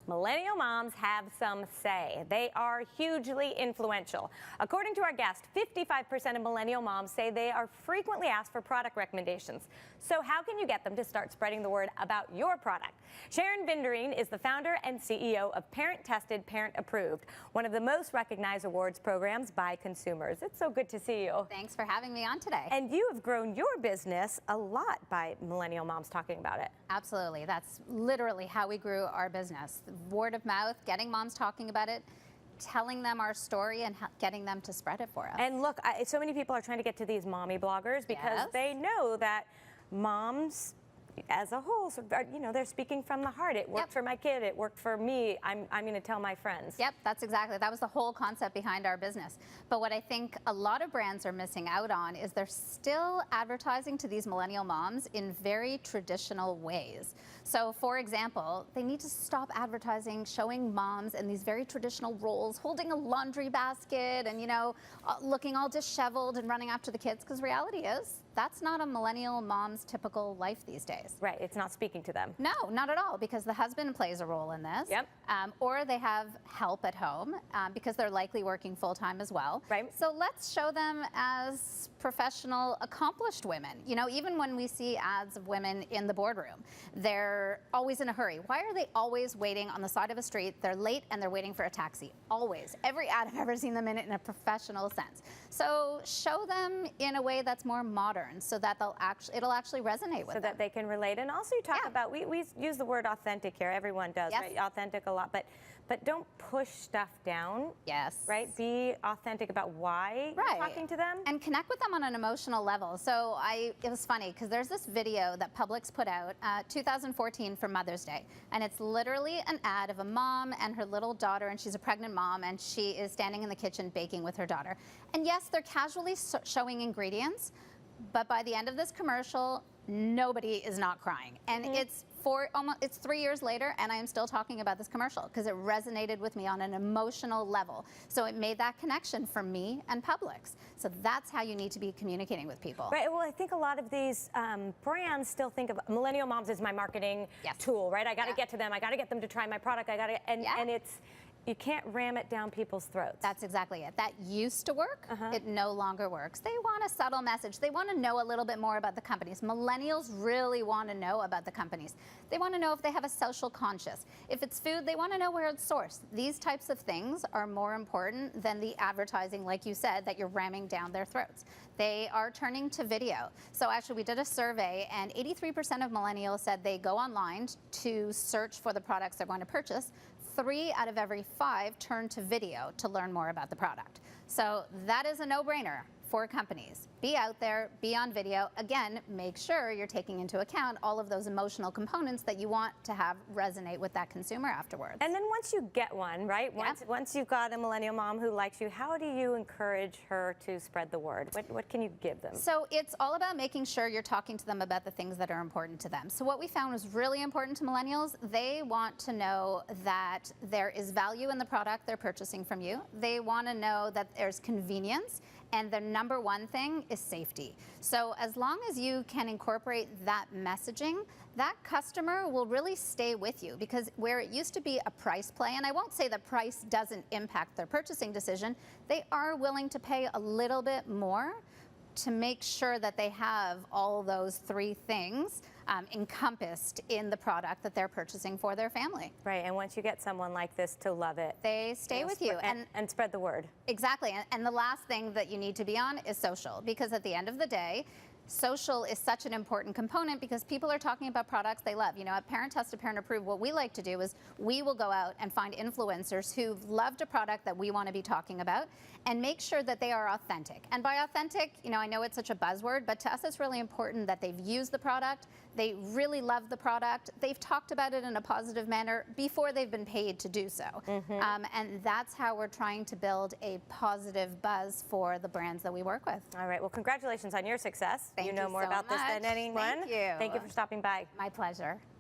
Millennial moms have some say. They are hugely influential. According to our guest, 55% of millennial moms say they are frequently asked for product recommendations. So how can you get them to start spreading the word about your product? Sharon Vinderine is the founder and CEO of Parent Tested, Parent Approved, one of the most recognized awards programs by consumers. It's so good to see you. Thanks for having me on today. And you have grown your business a lot by millennial moms talking about it. Absolutely. That's literally how we grew our business. Word of mouth, getting moms talking about it, telling them our story and getting them to spread it for us. And look, so many people are trying to get to these mommy bloggers because they know that moms as a whole, you know, they're speaking from the heart. It worked for my kid. It worked for me. I'm going to tell my friends. Yep, that was the whole concept behind our business. But what I think a lot of brands are missing out on is they're still advertising to these millennial moms in very traditional ways. So, for example, they need to stop advertising, showing moms in these very traditional roles, holding a laundry basket and, you know, looking all disheveled and running after the kids, because reality is that's not a millennial mom's typical life these days. Right, it's not speaking to them. No, not at all, because the husband plays a role in this. Yep. Or they have help at home because they're likely working full-time as well. Right. So let's show them as professional, accomplished women. You know, even when we see ads of women in the boardroom, they're always in a hurry. Why are they always waiting on the side of a street? They're late and they're waiting for a taxi. Always. Every ad I've ever seen them in it in a professional sense. So show them in a way that's more modern, so that it'll actually resonate with them. So that they can relate. And also you talk about, we use the word authentic here. Everyone does, right? Authentic a lot. But don't push stuff down. Yes. Right? Be authentic about why you're talking to them. And connect with them on an emotional level. So it was funny because there's this video that Publix put out 2014 for Mother's Day. And it's literally an ad of a mom and her little daughter, and she's a pregnant mom, and she is standing in the kitchen baking with her daughter. And yes, they're casually showing ingredients, but by the end of this commercial, nobody is not crying. And it's 3 years later, and I am still talking about this commercial because it resonated with me on an emotional level. So it made that connection for me and Publix. So that's how you need to be communicating with people. Right. Well, I think a lot of these brands still think of millennial moms as my marketing tool, right? I got to get to them. I got to get them to try my product. And it's, you can't ram it down people's throats. That's exactly it. That used to work. It no longer works. They want a subtle message. They want to know a little bit more about the companies. Millennials really want to know about the companies. They want to know if they have a social conscience. If it's food, they want to know where it's sourced. These types of things are more important than the advertising, like you said, that you're ramming down their throats. They are turning to video. So actually, we did a survey, and 83% of millennials said they go online to search for the products they're going to purchase. 3 out of every 5 turn to video to learn more about the product. So that is a no-brainer for companies. Be out there, be on video. Again, make sure you're taking into account all of those emotional components that you want to have resonate with that consumer afterwards. And then once you get one, right? Once you've got a millennial mom who likes you, how do you encourage her to spread the word? What can you give them? So it's all about making sure you're talking to them about the things that are important to them. So what we found was really important to millennials. They want to know that there is value in the product they're purchasing from you. They want to know that there's convenience, and the number one thing is safety. So as long as you can incorporate that messaging, that customer will really stay with you, because where it used to be a price play, and I won't say the price doesn't impact their purchasing decision, they are willing to pay a little bit more to make sure that they have all those 3 things encompassed in the product that they're purchasing for their family. Right, and once you get someone like this to love it, they stay with you. And spread the word. Exactly, and the last thing that you need to be on is social, because at the end of the day, social is such an important component because people are talking about products they love. You know, at Parent Tested, Parent Approved, what we like to do is we will go out and find influencers who've loved a product that we want to be talking about and make sure that they are authentic. And by authentic, you know, I know it's such a buzzword, but to us it's really important that they've used the product, they really love the product, they've talked about it in a positive manner before they've been paid to do so. And that's how we're trying to build a positive buzz for the brands that we work with. All right, well, congratulations on your success. Thank you know more so about this than much. anyone. Thank you. Thank you for stopping by. My pleasure.